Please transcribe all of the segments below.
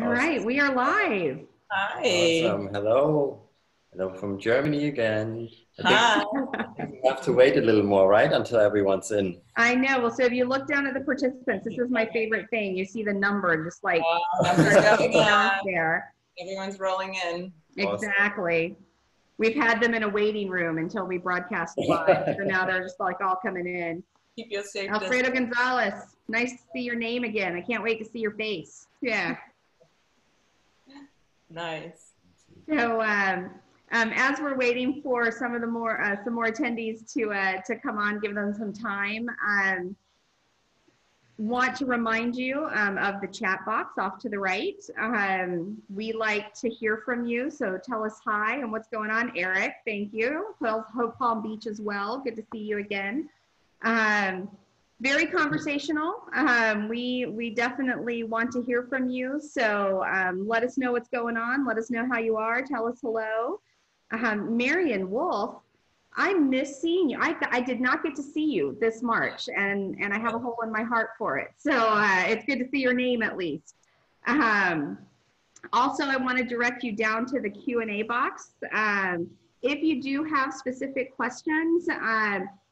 All right, we are live. Hi. Awesome. Hello. Hello from Germany again. Hi. I think we have to wait a little more, right? Until everyone's in. I know. Well, so if you look down at the participants, this is my favorite thing. You see the number just like Numbers going up. there. Everyone's rolling in. Exactly. We've had them in a waiting room until we broadcast live. So now they're just like all coming in. Keep you safe. Alfredo Gonzalez, nice to see your name again. I can't wait to see your face. Yeah. Nice. So as we're waiting for some more attendees to come on, give them some time. Want to remind you of the chat box off to the right. We like to hear from you, so tell us hi and what's going on. Eric, thank you. Hope Palm Beach as well. Good to see you again. Very conversational. We definitely want to hear from you. So let us know what's going on. Let us know how you are. Tell us hello. Marion Wolf, I miss seeing you. I did not get to see you this March, and I have a hole in my heart for it. So it's good to see your name at least. Also, I want to direct you down to the Q&A box. If you do have specific questions,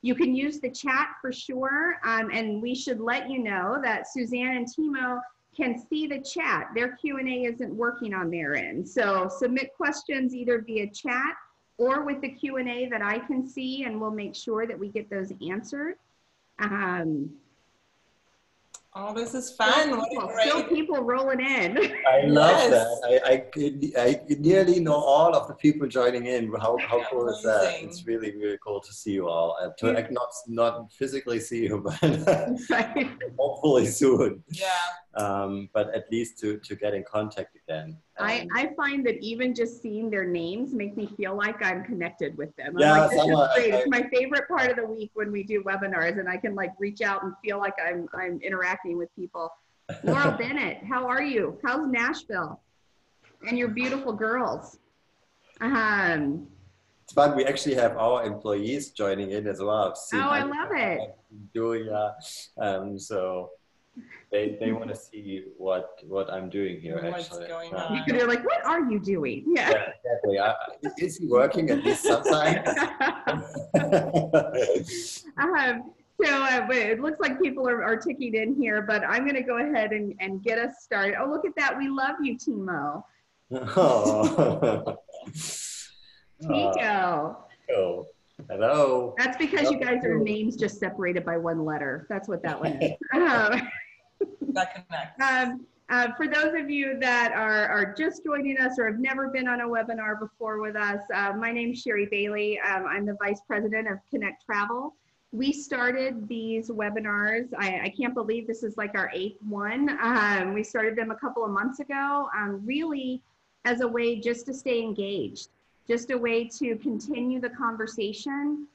you can use the chat for sure, and we should let you know that Susanne and Timo can see the chat. Their Q&A isn't working on their end. So submit questions either via chat or with the Q&A that I can see, and we'll make sure that we get those answered. Oh, this is fun. Still people rolling in. I love that. I nearly know all of the people joining in. How cool is that? It's really, really cool to see you all. Not physically see you, but hopefully soon. Yeah. But at least to get in contact again. I find that even just seeing their names make me feel like I'm connected with them. Yeah, like, this is great. It's my favorite part of the week when we do webinars, and I can like reach out and feel like I'm interacting with people. Laurel Bennett, how are you? How's Nashville? And your beautiful girls. It's fun. We actually have our employees joining in as well. Oh, I love it. Julia. So they want to see what I'm doing here. What's going on? They're like, what are you doing? Yeah, exactly. Is he working at least sometimes? So it looks like people are ticking in here, but I'm going to go ahead and get us started. Oh, look at that. We love you, Timo. Oh. Tico. Oh. Hello. That's because you guys are names just separated by one letter. That's what that one is. That connects. For those of you that are just joining us or have never been on a webinar before with us, my name is Sherry Bailey. I'm the Vice President of Connect Travel. We started these webinars. I can't believe this is like our 8th one. We started them a couple of months ago, really as a way just to stay engaged, just a way to continue the conversation.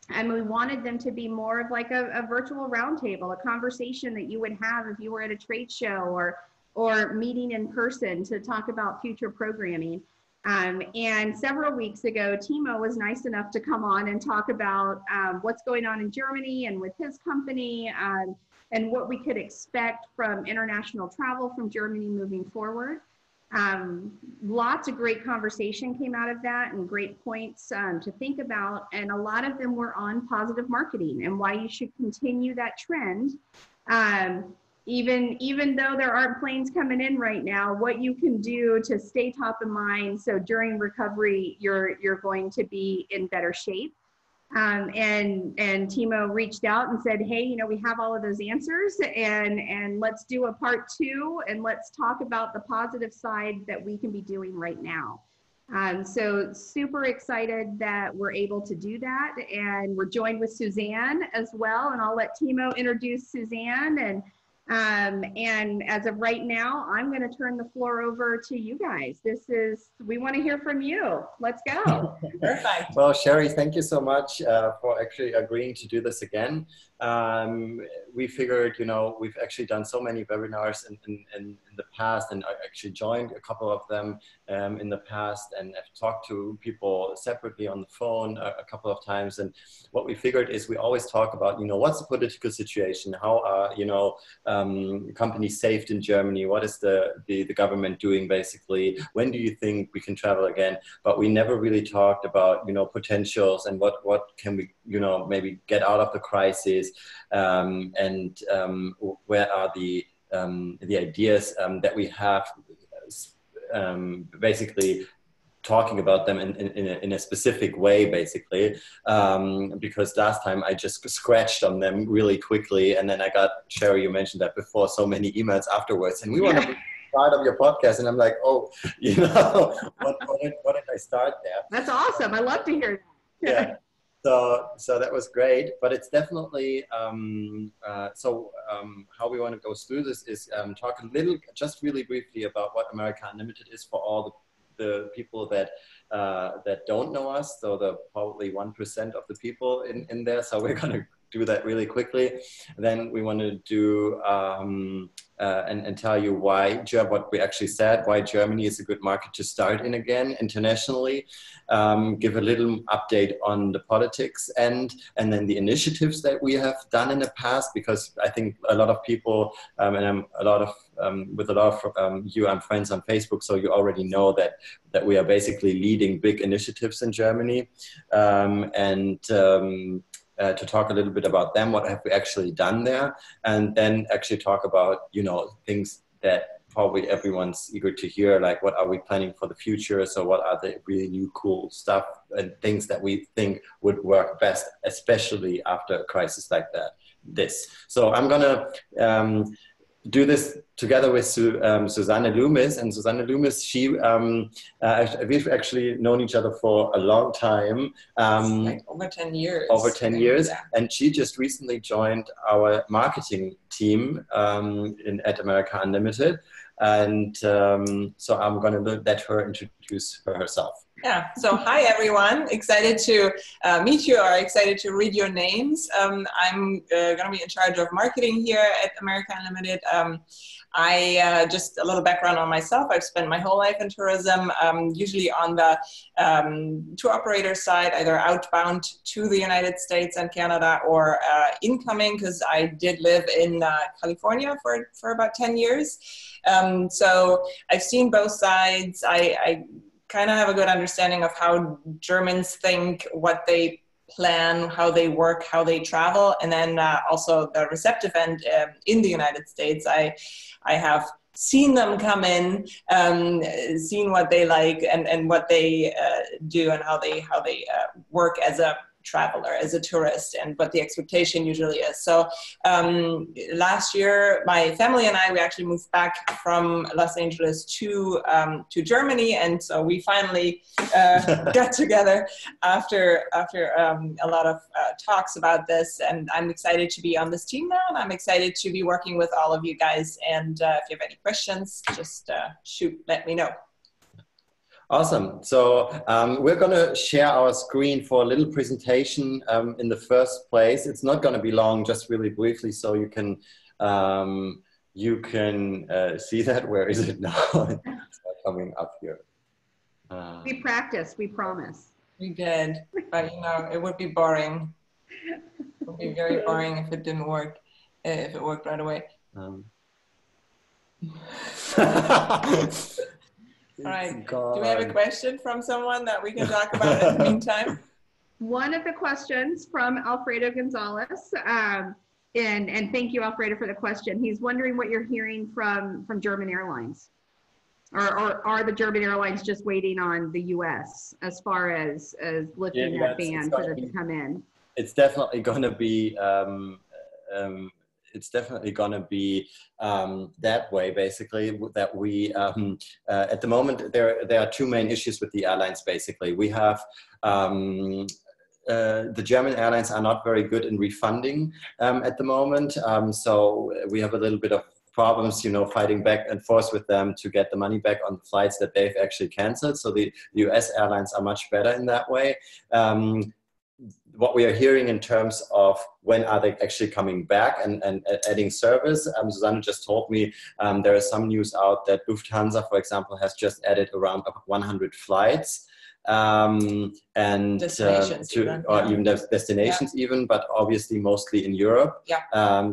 And we wanted them to be more of like a virtual roundtable, a conversation that you would have if you were at a trade show or meeting in person to talk about future programming. And several weeks ago, Timo was nice enough to come on and talk about what's going on in Germany and with his company and what we could expect from international travel from Germany moving forward. Lots of great conversation came out of that and great points to think about. And a lot of them were on positive marketing and why you should continue that trend. Even though there aren't planes coming in right now, what you can do to stay top of mind. So during recovery, you're going to be in better shape. And Timo reached out and said, hey, you know, we have all of those answers and let's do a part 2 and let's talk about the positive side that we can be doing right now. So super excited that we're able to do that. And we're joined with Susanne as well. And I'll let Timo introduce Susanne. And as of right now, I'm going to turn the floor over to you guys. We want to hear from you. Let's go. Perfect. Well, Sherry, thank you so much for actually agreeing to do this again. We figured, you know, we've actually done so many webinars in the past, and I actually joined a couple of them in the past, and I've talked to people separately on the phone a couple of times. And what we figured is we always talk about, you know, what's the political situation? How are, you know, companies saved in Germany? What is the government doing basically? When do you think we can travel again? But we never really talked about, potentials and what can we, maybe get out of the crisis, and where are the ideas that we have, basically talking about them in a specific way, basically, because last time I just scratched on them really quickly, and then I got, Sherry, you mentioned that before, so many emails afterwards, and we want to be part of your podcast, and I'm like, oh, what did I start there? That's awesome. I love to hear that. Yeah. So that was great, but it's definitely, how we want to go through this is talk a little, just really briefly about what America Unlimited is for all the people that don't know us, so the probably 1% of the people in there. So we're going to do that really quickly. Then we want to do and tell you why, what we actually said, why Germany is a good market to start in again internationally. Give a little update on the politics and then the initiatives that we have done in the past, because I think a lot of people, and I'm with a lot of you, I'm friends on Facebook, so you already know that we are basically leading big initiatives in Germany, to talk a little bit about them, what have we actually done there, and then actually talk about, things that probably everyone's eager to hear, like what are we planning for the future, so what are the really new cool stuff and things that we think would work best, especially after a crisis like this. So I'm gonna do this together with Susanne Loomis. And Susanne Loomis, we've actually known each other for a long time. Like over 10 years. Over 10 years. Yeah. And she just recently joined our marketing team at America Unlimited. And so I'm going to let her introduce herself. Yeah, so hi everyone, excited to meet you, or excited to read your names. I'm going to be in charge of marketing here at America Unlimited. Just a little background on myself. I've spent my whole life in tourism, usually on the tour operator side, either outbound to the United States and Canada, or incoming, because I did live in California for about 10 years. So I've seen both sides. I kind of have a good understanding of how Germans think, what they plan, how they work, how they travel, and then also the receptive end in the United States. I have seen them come in, seen what they like and what they do, and how they work as a traveler, as a tourist, and what the expectation usually is. So last year, my family and we actually moved back from Los Angeles to Germany, and so we finally got together after a lot of talks about this. And I'm excited to be on this team now, and I'm excited to be working with all of you guys. And if you have any questions, just let me know. Awesome. So we're going to share our screen for a little presentation in the first place. It's not going to be long, just really briefly, so you can see that. Where is it now? It's not coming up here. We practiced, we promise. We did, but it would be boring. It would be very boring if it didn't work, if it worked right away. All right. Do we have a question from someone that we can talk about in the meantime? One of the questions from Alfredo Gonzalez, and thank you, Alfredo, for the question. He's wondering what you're hearing from German airlines, or are the German airlines just waiting on the U.S. as far as lifting that ban for them to come in? It's definitely going to be. It's definitely going to be that way, basically, that we, at the moment, there are two main issues with the airlines, basically. We have, the German airlines are not very good in refunding at the moment. So we have a little bit of problems, fighting back and forth with them to get the money back on the flights that they've actually canceled. So the US airlines are much better in that way. What we are hearing in terms of when are they actually coming back and adding service, Susanne just told me there is some news out that Lufthansa, for example, has just added around 100 flights. and destinations even destinations even, but obviously mostly in Europe.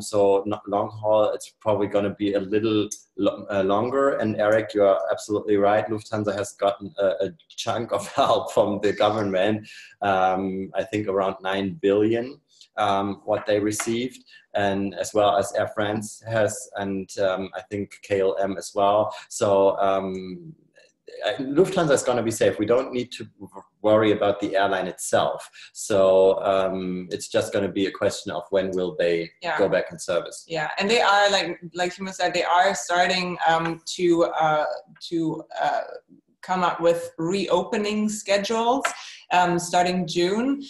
So not long haul, it's probably going to be a little longer. And Eric, you are absolutely right. Lufthansa has gotten a chunk of help from the government. I think around 9 billion. What they received, and as well as Air France has, and I think KLM as well. So Lufthansa is going to be safe. We don't need to worry about the airline itself. So it's just going to be a question of when will they go back in service. Yeah, and they are, like Timo said, they are starting to come up with reopening schedules starting June.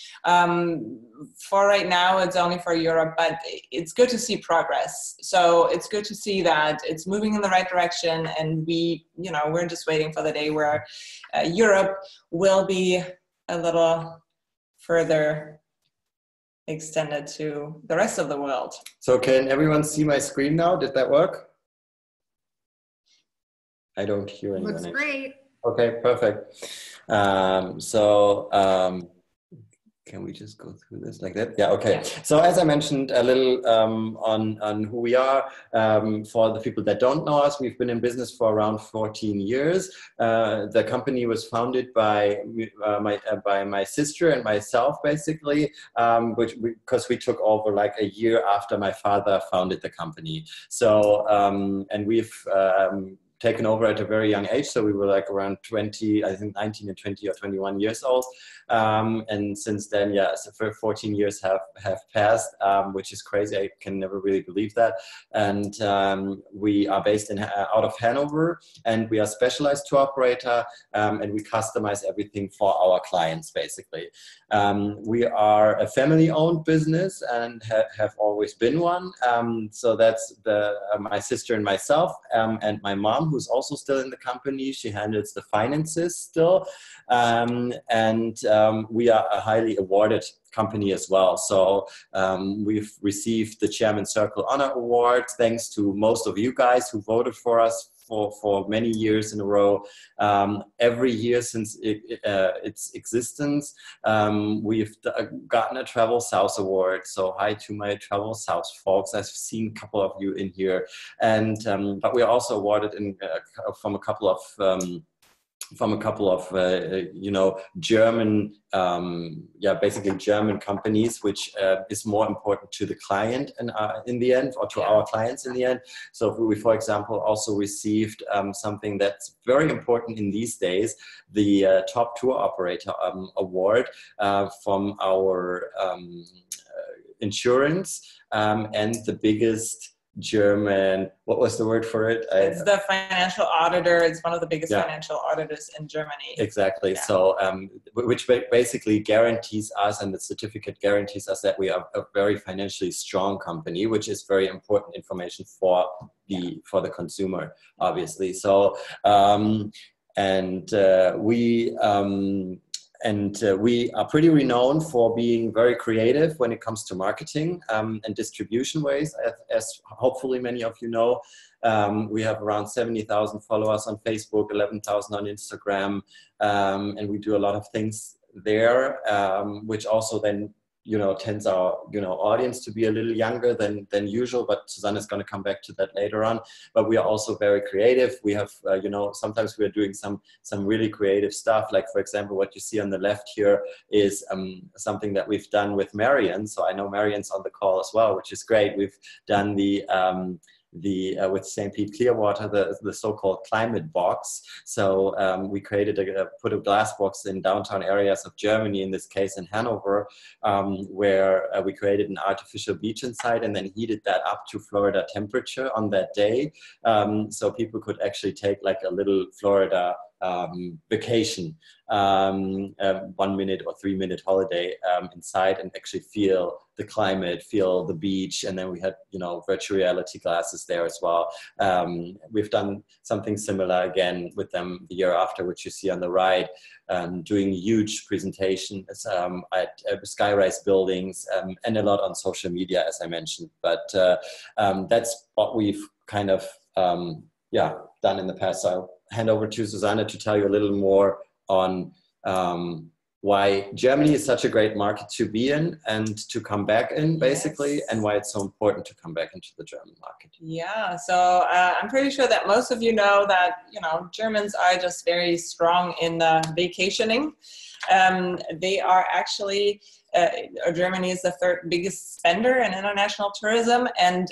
For right now, it's only for Europe, but it's good to see progress. So it's good to see that it's moving in the right direction, and we're just waiting for the day where Europe will be a little further extended to the rest of the world. So can everyone see my screen now? Did that work? I don't hear anyone. Looks great. Okay, perfect. Can we just go through this like that? Yeah, okay. So as I mentioned a little on who we are, for the people that don't know us, we've been in business for around 14 years. The company was founded by my sister and myself, basically, because we took over like a year after my father founded the company. So, and we've taken over at a very young age. So we were like around 20, I think 19 and 20 or 21 years old. And since then, so for 14 years have passed, which is crazy. I can never really believe that. And we are based out of Hanover, and we are specialized tour operator, and we customize everything for our clients, basically. We are a family-owned business and have always been one. So that's my sister and myself, and my mom, who's also still in the company. She handles the finances still. We are a highly awarded company as well. So we've received the Chairman Circle Honor Award, thanks to most of you guys who voted for us for many years in a row. Every year since its existence, we've gotten a Travel South Award. So hi to my Travel South folks. I've seen a couple of you in here, and but we are also awarded from a couple of German, basically German companies, which is more important to the client and in the end, or to our clients in the end. So we, for example, also received something that's very important in these days, the Top Tour Operator Award from our insurance, and the biggest German, what was the word for it? It's the financial auditor. It's one of the biggest financial auditors in Germany. Exactly. Yeah. So, which basically guarantees us, and the certificate guarantees us, that we are a very financially strong company, which is very important information for the consumer, obviously. So, we are pretty renowned for being very creative when it comes to marketing and distribution ways, as hopefully many of you know. We have around 70,000 followers on Facebook, 11,000 on Instagram, and we do a lot of things there, which also then tends our audience to be a little younger than usual, but Susanne is going to come back to that later on. But we are also very creative. We have sometimes we are doing some really creative stuff, like for example what you see on the left here is something that we've done with Marianne. So I know Marianne's on the call as well, which is great. We've done with St. Pete Clearwater, the so-called climate box. So we put a glass box in downtown areas of Germany, in this case in Hanover, where we created an artificial beach inside and then heated that up to Florida temperature on that day. So people could actually take like a little Florida vacation, 1 minute or 3 minute holiday inside, and actually feel the climate, feel the beach. And then we had virtual reality glasses there as well. We've done something similar again with them the year after, which you see on the right, doing huge presentations at skyrise buildings, and a lot on social media, as I mentioned. But that's what we've kind of done in the past. So I'll hand over to Susanne to tell you a little more on why Germany is such a great market to be in and to come back in, basically, Yes. and why it's so important to come back into the German market. Yeah, so I'm pretty sure that most of you know that, Germans are just very strong in vacationing. They are actually, Germany is the third biggest spender in international tourism, and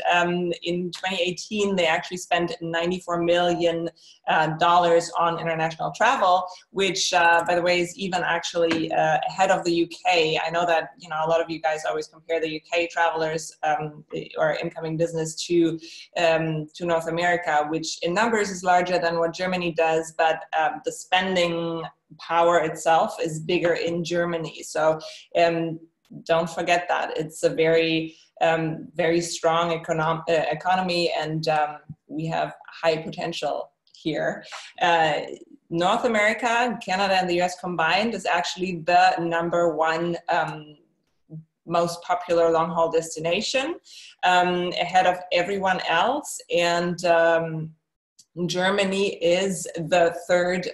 in 2018 they actually spent $94 million on international travel, which by the way is even actually ahead of the UK. I know that a lot of you guys always compare the UK travelers or incoming business to North America, which in numbers is larger than what Germany does, but the spending power itself is bigger in Germany. So don't forget that. It's a very, very strong economy, and we have high potential here. North America, Canada, and the US combined is actually the #1 most popular long-haul destination, ahead of everyone else. And Germany is the third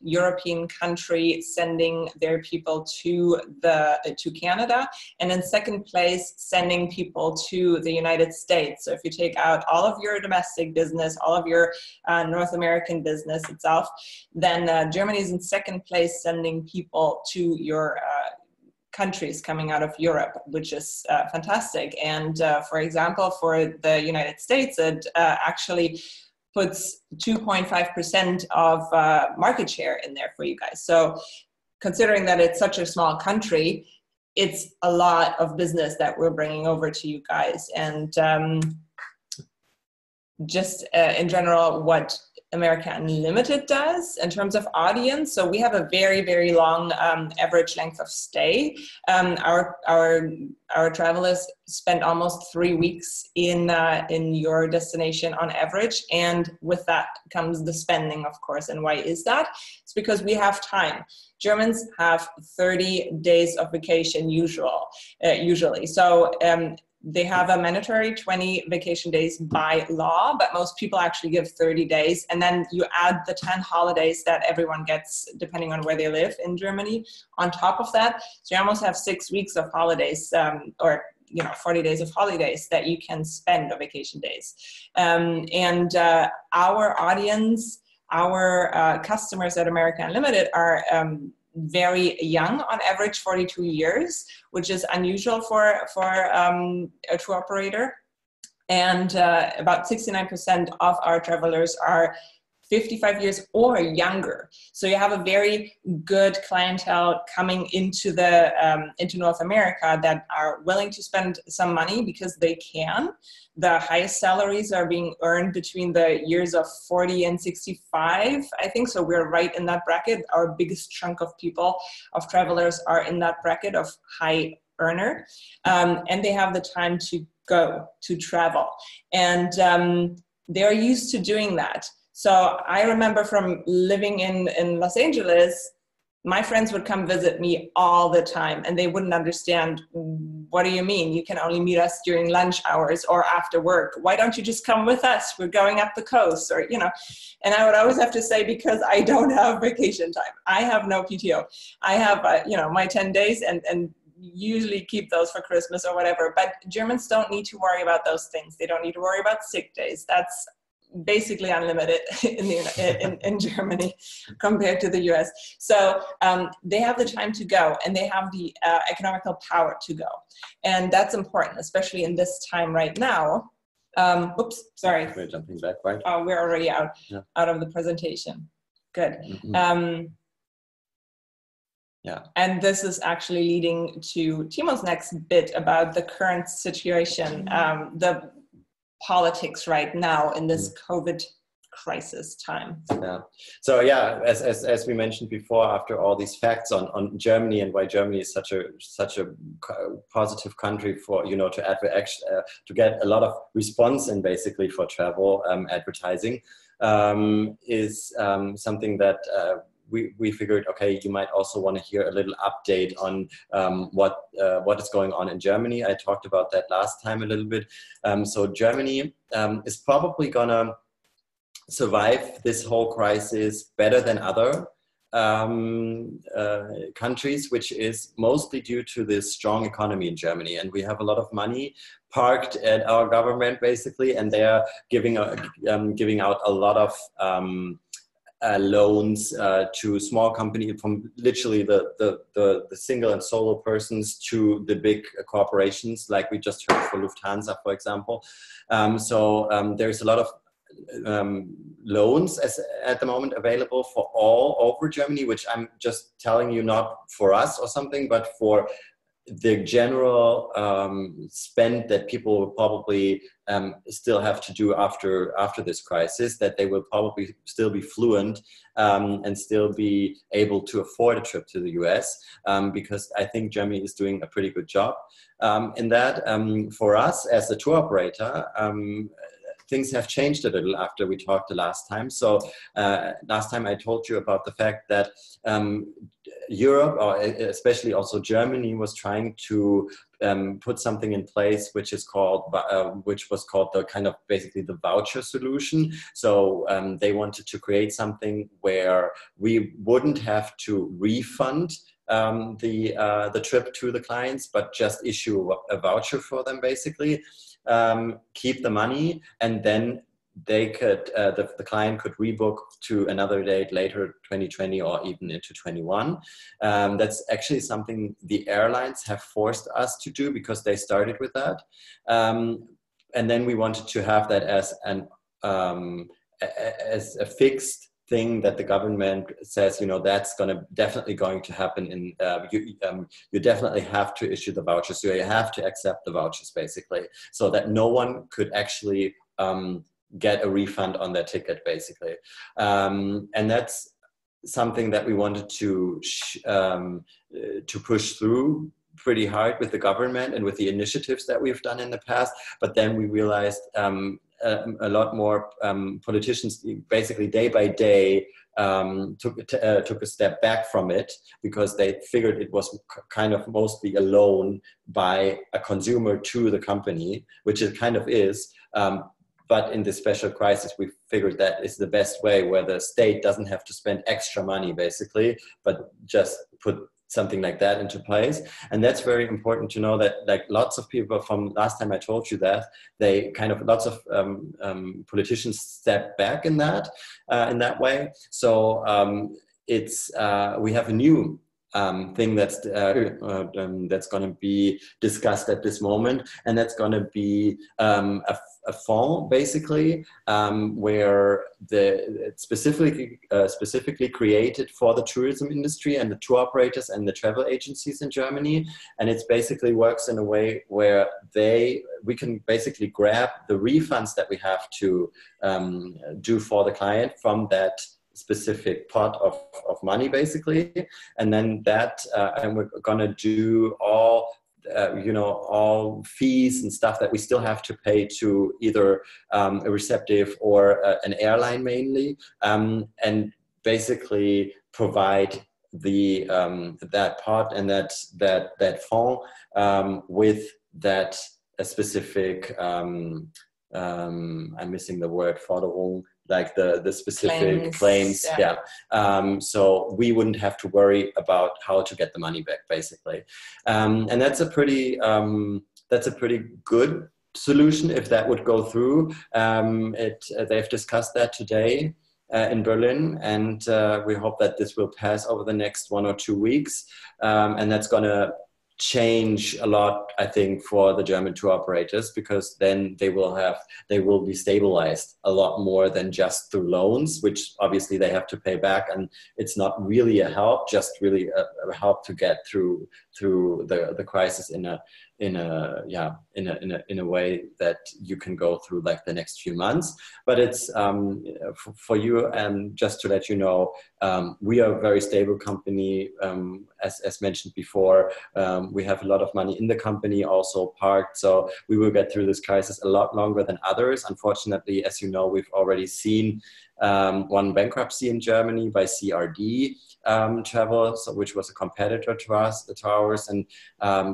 European country sending their people to Canada, and in second place sending people to the United States. So if you take out all of your domestic business, all of your North American business itself, then Germany is in second place sending people to your countries coming out of Europe, which is fantastic. And for example, for the United States, it actually puts 2.5% of market share in there for you guys. So considering that it's such a small country, it's a lot of business that we're bringing over to you guys. And just in general, what America Unlimited does in terms of audience. So we have a very, very long average length of stay. Our travelers spend almost 3 weeks in your destination on average, and with that comes the spending, of course. And why is that? It's because we have time. Germans have 30 days of vacation usually. So they have a mandatory 20 vacation days by law, but most people actually give 30 days. And then you add the 10 holidays that everyone gets depending on where they live in Germany on top of that. So you almost have 6 weeks of holidays, or 40 days of holidays that you can spend on vacation days. And our audience, our customers at America Unlimited are very young, on average 42 years, which is unusual for a tour operator. And about 69% of our travelers are 55 years or younger. So you have a very good clientele coming into into North America that are willing to spend some money because they can. The highest salaries are being earned between the years of 40 and 65, I think. So we're right in that bracket. Our biggest chunk of travelers are in that bracket of high earner. And they have the time to go, to travel. And they're used to doing that. So I remember from living in Los Angeles, my friends would come visit me all the time, and they wouldn't understand, what do you mean? You can only meet us during lunch hours or after work. Why don't you just come with us? We're going up the coast, or, and I would always have to say, because I don't have vacation time. I have no PTO. I have, my 10 days and usually keep those for Christmas or whatever. But Germans don't need to worry about those things. They don't need to worry about sick days. That's basically unlimited in Germany compared to the US. So they have the time to go, and they have the economical power to go. And that's important, especially in this time right now. Oops, sorry. We're jumping back, right? Oh, we're already out of the presentation. Good. Mm-hmm. Yeah. And this is actually leading to Timo's next bit about the current situation, the politics right now in this COVID crisis time. Yeah. So yeah, as we mentioned before, after all these facts on Germany and why Germany is such a positive country for to get a lot of response in basically for travel advertising, is something that we figured, okay, you might also want to hear a little update on what is going on in Germany. I talked about that last time a little bit. So Germany is probably gonna survive this whole crisis better than other countries, which is mostly due to this strong economy in Germany. And we have a lot of money parked at our government, basically, and they are giving out a lot of loans to small companies, from literally the single and solo persons to the big corporations, like we just heard for Lufthansa, for example. There's a lot of loans at the moment available for all over Germany, which I'm just telling you, not for us or something, but for the general spend that people will probably still have to do after this crisis, that they will probably still be fluent and still be able to afford a trip to the US, because I think Germany is doing a pretty good job in that. For us as a tour operator, things have changed a little after we talked the last time. So last time I told you about the fact that Europe, or especially also Germany, was trying to put something in place which was called the kind of basically the voucher solution. So they wanted to create something where we wouldn't have to refund the trip to the clients, but just issue a voucher for them, basically. Keep the money, and then they could the client could rebook to another date later, 2020 or even into 21. That's actually something the airlines have forced us to do, because they started with that, and then we wanted to have that as a fixed thing that the government says, that's definitely going to happen. You definitely have to issue the vouchers, so you have to accept the vouchers, basically, so that no one could actually get a refund on their ticket, basically. And that's something that we wanted to push through pretty hard with the government and with the initiatives that we've done in the past. But then we realized a lot more politicians, basically day by day, took a step back from it, because they figured it was kind of mostly a loan by a consumer to the company, which it kind of is. But in this special crisis, we figured that is the best way, where the state doesn't have to spend extra money, basically, but just put something like that into place. And that's very important to know, that like lots of people from last time I told you that, they kind of, lots of politicians step back in that way. So we have a new thing that's going to be discussed at this moment, and that's going to be a fund, basically, where it's specifically created for the tourism industry and the tour operators and the travel agencies in Germany. And it basically works in a way where we can basically grab the refunds that we have to do for the client from that specific pot of money, basically. And then and we're gonna do all fees and stuff that we still have to pay to either a receptive or an airline, mainly, and basically provide that part and that fund with that specific I'm missing the word, Forderung, like the specific claims. Yeah. So we wouldn't have to worry about how to get the money back, basically. And that's a pretty good solution if that would go through. They've discussed that today in Berlin, and we hope that this will pass over the next 1 or 2 weeks. And that's going to change a lot, I think, for the German tour operators, because then they will be stabilized a lot more than just through loans, which obviously they have to pay back, and it's not really a help, just really a help to get through the crisis in a way that you can go through like the next few months. But it's for you, and just to let you know, we are a very stable company, as mentioned before. We have a lot of money in the company also parked, so we will get through this crisis a lot longer than others. Unfortunately, as you know, we've already seen one bankruptcy in Germany by CRD Travel, which was a competitor to ours, and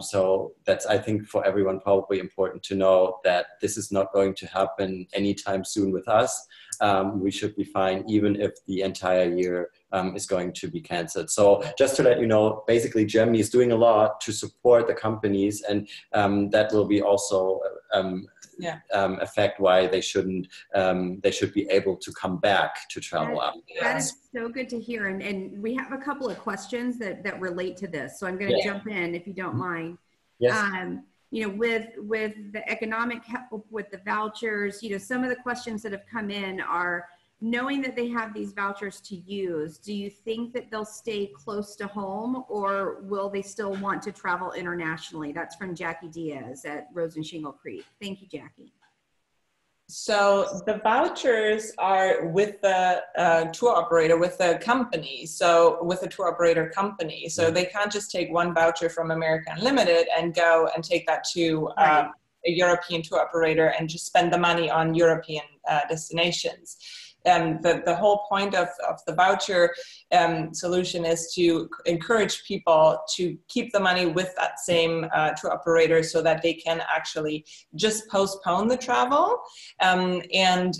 so that's, I think, for everyone probably important to know that this is not going to happen anytime soon with us. we should be fine, even if the entire year is going to be canceled. So just to let you know, basically Germany is doing a lot to support the companies, and that will be also affect why they shouldn't, they should be able to come back to travel out. That is so good to hear. And we have a couple of questions that relate to this. So I'm going to jump in if you don't mind. Yes. You know, with the economic help, with the vouchers, you know, some of the questions that have come in are, knowing that they have these vouchers to use, do you think that they'll stay close to home, or will they still want to travel internationally? That's from Jackie Diaz at Rose and Shingle Creek. Thank you, Jackie. So the vouchers are with the tour operator, with the company. So with the tour operator company. So they can't just take one voucher from America Unlimited and go and take that to a European tour operator and just spend the money on European destinations. The whole point of the voucher solution is to encourage people to keep the money with that same tour operator, so that they can actually just postpone the travel and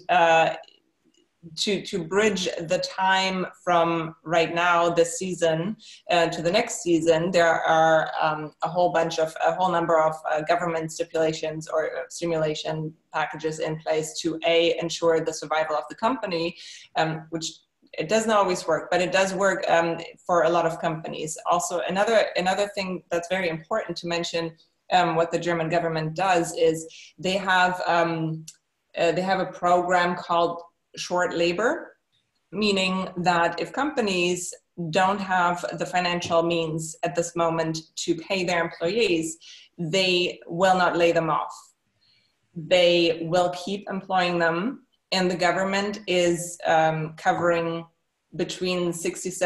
to bridge the time from right now, this season, to the next season. There are a whole number of government stipulations or stimulation packages in place to ensure the survival of the company, which it doesn't always work, but it does work for a lot of companies. Also, another thing that's very important to mention, what the German government does is they have a program called short labor, meaning that if companies don't have the financial means at this moment to pay their employees, they will not lay them off. They will keep employing them, and the government is covering between 60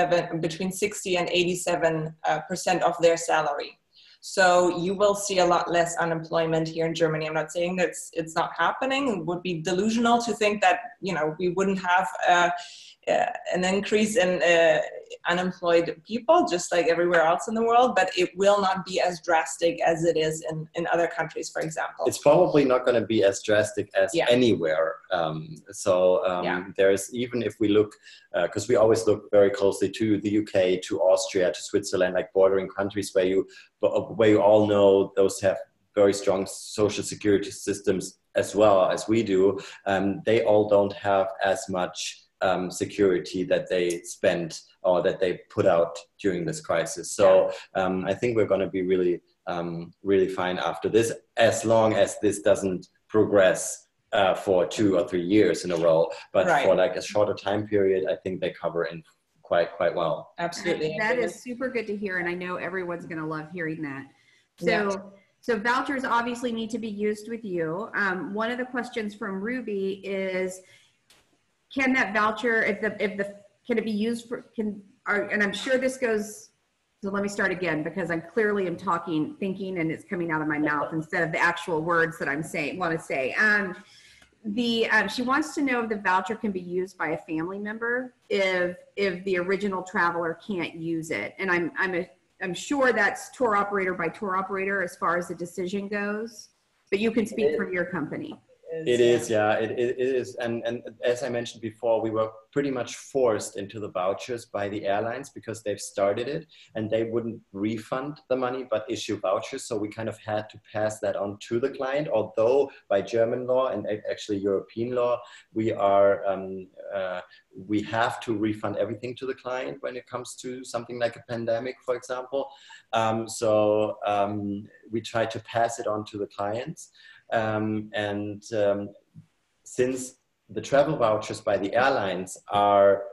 and 87% of their salary. So you will see a lot less unemployment here in Germany. I'm not saying that it's not happening. It would be delusional to think that, you know, we wouldn't have an increase in unemployed people, just like everywhere else in the world, but it will not be as drastic as it is in other countries, for example. It's probably not going to be as drastic as anywhere. There's, even if we look, because we always look very closely to the UK, to Austria, to Switzerland, like bordering countries where you all know those have very strong social security systems as well as we do. They all don't have as much security that they spend or that they put out during this crisis. So I think we're going to be really, really fine after this, as long as this doesn't progress for 2 or 3 years in a row. But for like a shorter time period, I think they cover in quite well. Absolutely. That is super good to hear, and I know everyone's going to love hearing that. So vouchers obviously need to be used with you. One of the questions from Ruby is, can that voucher, can it be used for, and I'm sure this goes, so let me start again, because I clearly am thinking, and it's coming out of my mouth instead of the actual words that I'm want to say. She wants to know if the voucher can be used by a family member if the original traveler can't use it. And I'm sure that's tour operator by tour operator as far as the decision goes, but you can speak from your company. It is, it is. And as I mentioned before, we were pretty much forced into the vouchers by the airlines because they've started it, and they wouldn't refund the money but issue vouchers. So we kind of had to pass that on to the client, although by German law and actually European law, we have to refund everything to the client when it comes to something like a pandemic, for example. We try to pass it on to the clients. Since the travel vouchers by the airlines are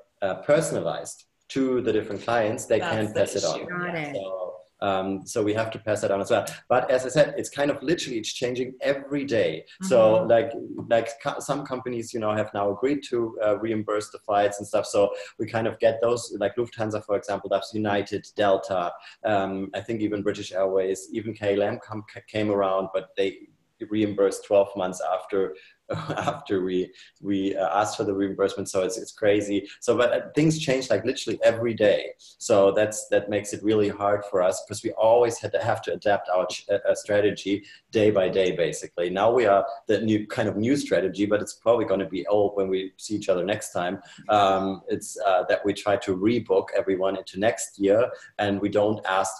personalized to the different clients, they can pass it on. Got it. So we have to pass that on as well. But as I said, it's kind of literally, it's changing every day. So like some companies, you know, have now agreed to reimburse the flights and stuff. So we kind of get those, like Lufthansa, for example, that's United, Delta, I think even British Airways, even KLM came around, but they reimbursed 12 months after after we asked for the reimbursement. So it's crazy. So, but things change like literally every day. So that makes it really hard for us, because we always have to adapt our strategy day by day, basically. Now we are the new strategy, but it's probably going to be old when we see each other next time. It's that we try to rebook everyone into next year, and we don't ask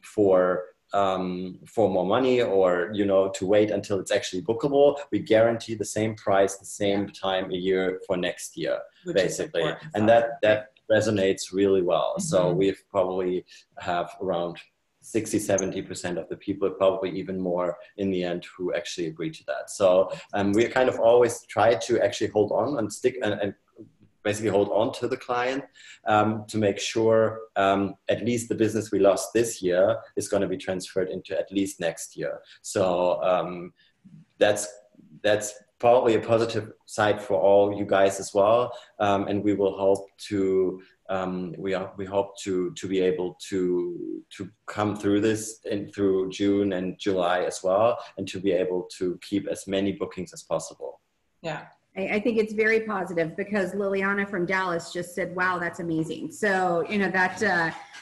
for more money, or to wait until it's actually bookable. We guarantee the same price, the same time a year for next year, basically, and that resonates really well. Mm-hmm. So we've probably have around 60-70% of the people, probably even more in the end, who actually agree to that. So we kind of always try to actually hold on and stick and basically hold on to the client to make sure at least the business we lost this year is going to be transferred into at least next year. So that's probably a positive side for all you guys as well. And we will hope to we hope to be able to come through this and through June and July as well, and to be able to keep as many bookings as possible. Yeah. I think it's very positive, because Liliana from Dallas just said, wow, that's amazing. So, that's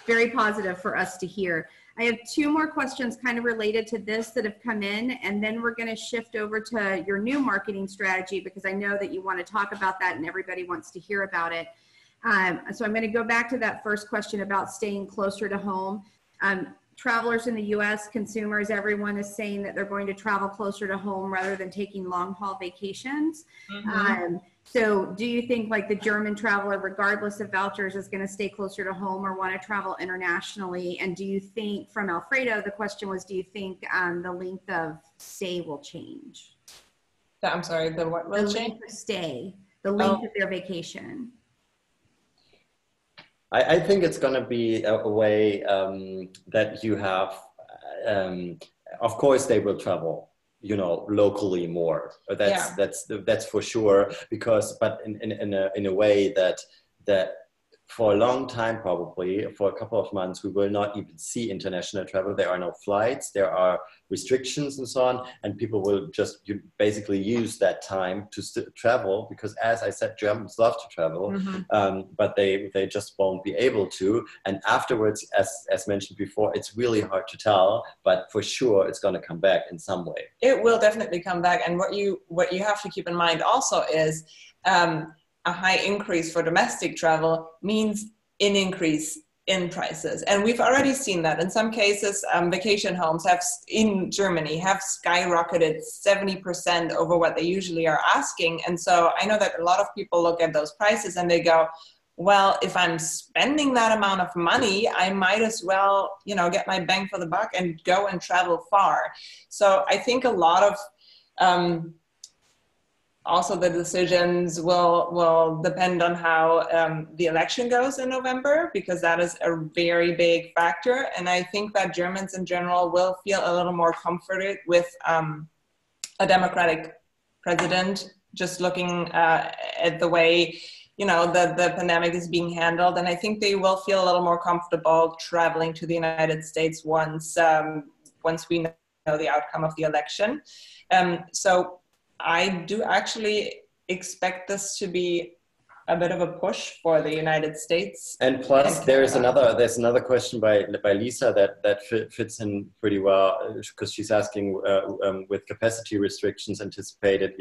very positive for us to hear. I have 2 more questions kind of related to this that have come in, and then we're going to shift over to your new marketing strategy, because I know that you want to talk about that and everybody wants to hear about it. So I'm going to go back to that first question about staying closer to home. Travelers in the U.S., consumers, everyone is saying that they're going to travel closer to home rather than taking long haul vacations. Mm-hmm. So do you think like the German traveler, regardless of vouchers, is going to stay closer to home or want to travel internationally? And do you think, from Alfredo, the question was, do you think the length of stay will change? I'm sorry, the what will change? The length of stay, the length of their vacation. I think it's going to be a way that you have, of course they will travel, locally more. That's for sure, but in a way that for a long time, probably for a couple of months, we will not even see international travel. There are no flights, there are restrictions and so on, and people will just basically use that time to travel, because, as I said, Germans love to travel, mm-hmm. But they just won't be able to. And afterwards, as mentioned before, it's really hard to tell, but for sure it's going to come back in some way. It will definitely come back. And what you have to keep in mind also is a high increase for domestic travel means an increase in prices. And we've already seen that. In some cases, vacation homes in Germany have skyrocketed 70% over what they usually are asking. And so I know that a lot of people look at those prices and they go, well, if I'm spending that amount of money, I might as well, get my bang for the buck and go and travel far. So I think a lot of also the decisions will depend on how the election goes in November, because that is a very big factor. And I think that Germans in general will feel a little more comforted with a Democratic president, just looking at the way, the pandemic is being handled. And I think they will feel a little more comfortable traveling to the United States once we know the outcome of the election. So I do actually expect this to be a bit of a push for the United States. And plus, there's another question by Lisa that fits in pretty well, because she's asking with capacity restrictions anticipated,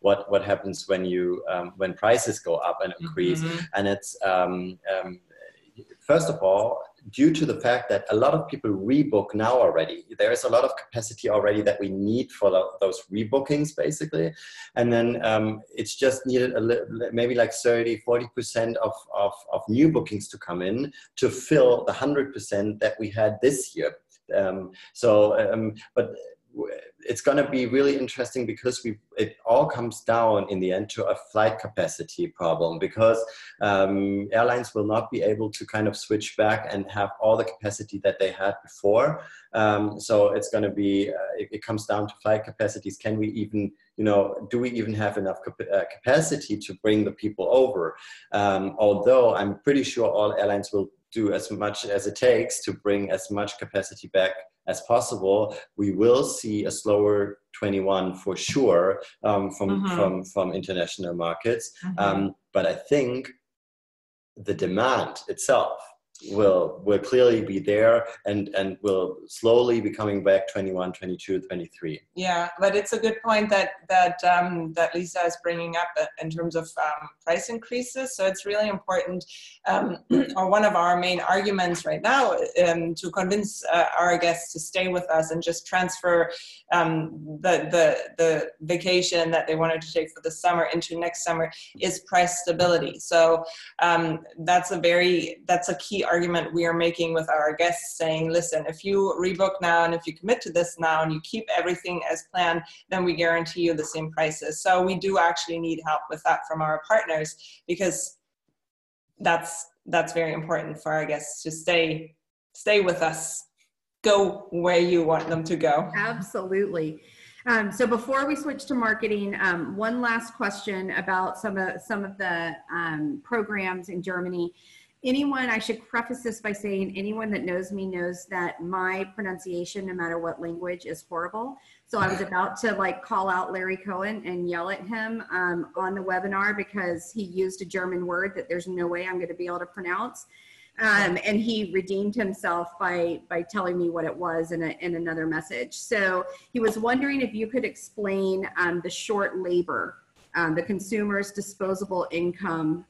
what happens when prices go up and increase. Mm-hmm. And it's first of all, due to the fact that a lot of people rebook now already, there is a lot of capacity already that we need for those rebookings, basically. And then it's just needed maybe like 30-40% of new bookings to come in to fill the 100% that we had this year. But it's going to be really interesting, because it all comes down in the end to a flight capacity problem, because airlines will not be able to kind of switch back and have all the capacity that they had before. So it's going to be, it comes down to flight capacities. Can we even, do we even have enough capacity to bring the people over? Although I'm pretty sure all airlines will do as much as it takes to bring as much capacity back as possible, we will see a slower 21 for sure from international markets. But I think the demand itself will clearly be there and will slowly be coming back 21, 22, 23. Yeah, but it's a good point that Lisa is bringing up in terms of price increases. So it's really important, or one of our main arguments right now, to convince our guests to stay with us and just transfer the vacation that they wanted to take for the summer into next summer is price stability. So that's a key argument we are making with our guests, saying, listen, if you rebook now and if you commit to this now and you keep everything as planned, then we guarantee you the same prices. So we do actually need help with that from our partners, because that's very important for our guests to stay with us, go where you want them to go. Absolutely. So before we switch to marketing, one last question about some of the programs in Germany. I should preface this by saying anyone that knows me knows that my pronunciation, no matter what language, is horrible. So I was about to call out Larry Cohen and yell at him on the webinar because he used a German word that there's no way I'm going to be able to pronounce. And he redeemed himself by telling me what it was in another message. So he was wondering if you could explain the short labor, the consumer's disposable income,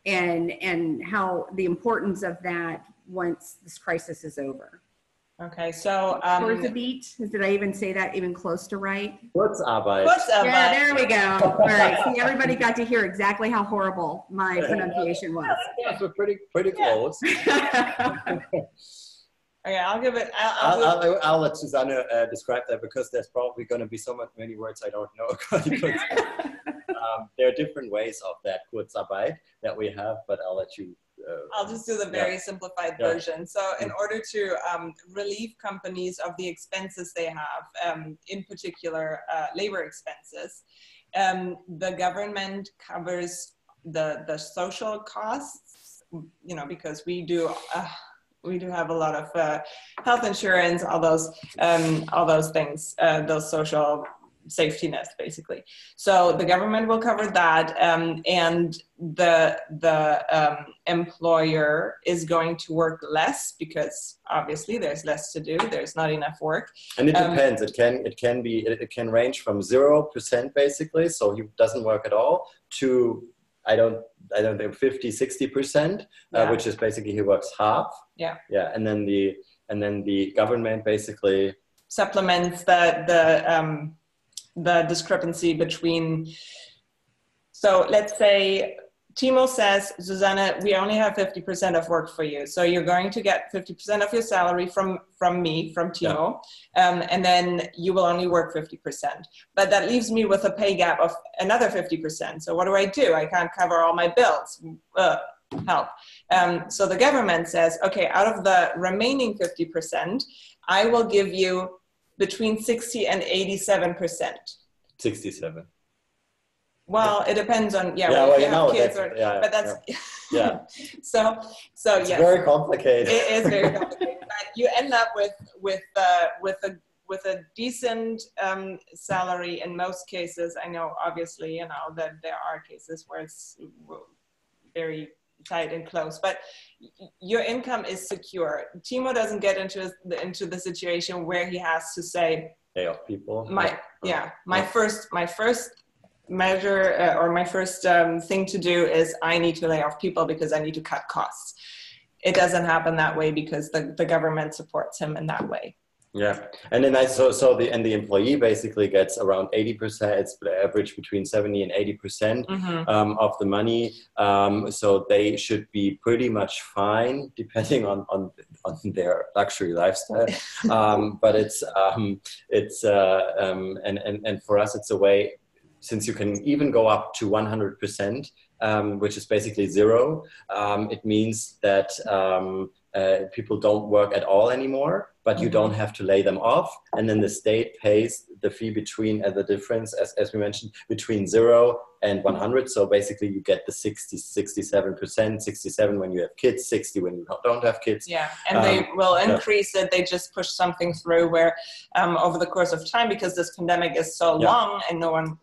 and how the importance of that once this crisis is over. Okay, so did I even say that even close to right? Kurzarbeit. Yeah, there we go. All right, see, everybody got to hear exactly how horrible my pronunciation was. Yeah, so pretty close. Okay, I'll give it. I'll let Susanne describe that, because there's probably going to be so many words I don't know. There are different ways of that Kurzarbeit that we have, but I'll let you. I'll just do the very simplified version. So in order to relieve companies of the expenses they have, in particular labor expenses, the government covers the social costs, because we do have a lot of health insurance, all those things, those social safety nets, basically. So the government will cover that, and the employer is going to work less, because obviously there's less to do. There's not enough work. And it depends. It can range from 0% basically, so he doesn't work at all, to I don't think 50-60%, which is basically he works half. Yeah. And then the government basically supplements the discrepancy between. So let's say Timo says, Susanne, we only have 50% of work for you. So you're going to get 50% of your salary from me, from Timo, and then you will only work 50%. But that leaves me with a pay gap of another 50%. So what do? I can't cover all my bills. Help. So the government says, okay, out of the remaining 50%, I will give you between 60 and 87%. 67. Well, it depends on kids, but that's so it's very complicated. It is very complicated. But you end up with a decent salary in most cases. I know, obviously, that there are cases where it's very tight and close, but your income is secure. Timo doesn't get into the situation where he has to say, lay off people. My first measure or my first thing to do is I need to lay off people because I need to cut costs. It doesn't happen that way because the government supports him in that way. Yeah, and then the employee basically gets around 80%. It's the average between 70 and 80% of the money. So they should be pretty much fine, depending on their luxury lifestyle. But it's and for us it's a way, since you can even go up to 100%, which is basically zero. It means that people don't work at all anymore. but you don't have to lay them off. And then the state pays the fee between the difference, as we mentioned, between 0 and 100. So basically you get the 67%, 67 when you have kids, 60 when you don't have kids. Yeah, and they will increase it. They just push something through where over the course of time, because this pandemic is so long and no one,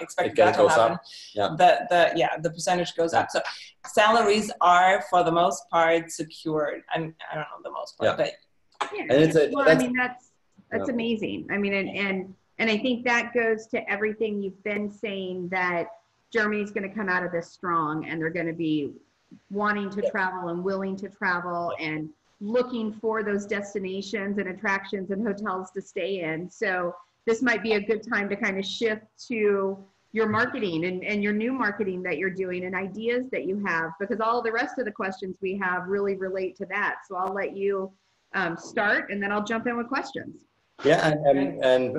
expected that to happen, the percentage goes up. So salaries are for the most part secured. I don't know the most part, but and that's amazing. I mean, and I think that goes to everything you've been saying, that Germany's going to come out of this strong, and they're going to be wanting to travel and willing to travel and looking for those destinations and attractions and hotels to stay in. So this might be a good time to kind of shift to your marketing and your new marketing that you're doing and ideas that you have, because all the rest of the questions we have really relate to that. So I'll let you start, and then I'll jump in with questions. Yeah, and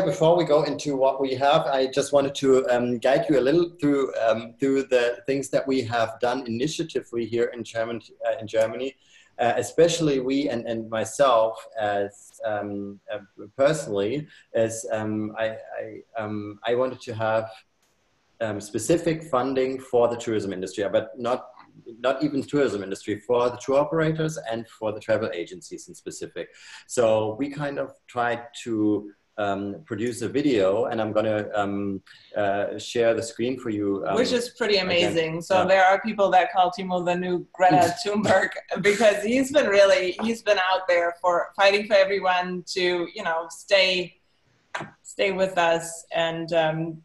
before we go into what we have, I just wanted to guide you a little through the things that we have done initiatively here in Germany, especially we and myself as personally, as I wanted to have specific funding for the tourism industry, but not even tourism industry, for the tour operators and for the travel agencies in specific. So we kind of tried to produce a video, and I'm going to share the screen for you. Which is pretty amazing. Again. So there are people that call Timo the new Greta Thunberg, because he's been out there for fighting for everyone to, stay with us. And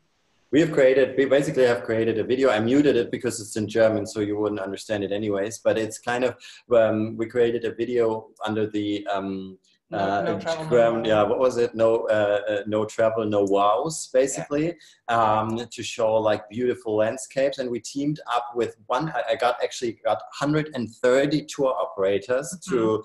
we basically have created a video. I muted it because it's in German, so you wouldn't understand it anyways. But it's kind of, we created a video under the no travel, what was it? No travel, no wows, basically, to show like beautiful landscapes. And we teamed up with I got 130 tour operators to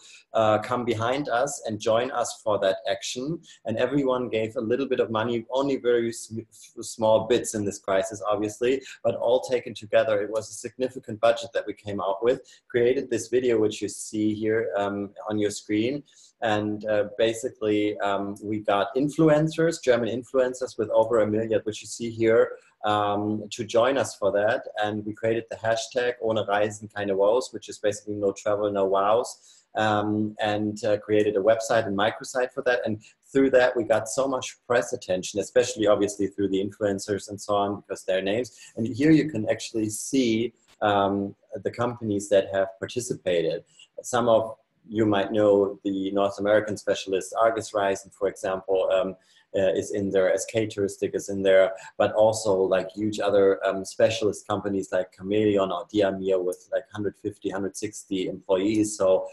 come behind us and join us for that action. And everyone gave a little bit of money, only very small bits in this crisis, obviously, but all taken together. It was a significant budget that we came out with, created this video, which you see here on your screen. And basically, we got influencers, German influencers with over 1 million, which you see here, to join us for that. And we created the hashtag Ohne Reisen keine Wows, which is basically no travel, no wows, and created a website and microsite for that. And through that, we got so much press attention, especially obviously through the influencers and so on, because their names. And here you can actually see the companies that have participated. Some of you might know the North American specialist Argus Reisen, for example, is in there, SK Touristic is in there, but also like huge other specialist companies like Chameleon or Diamir with like 150, 160 employees. So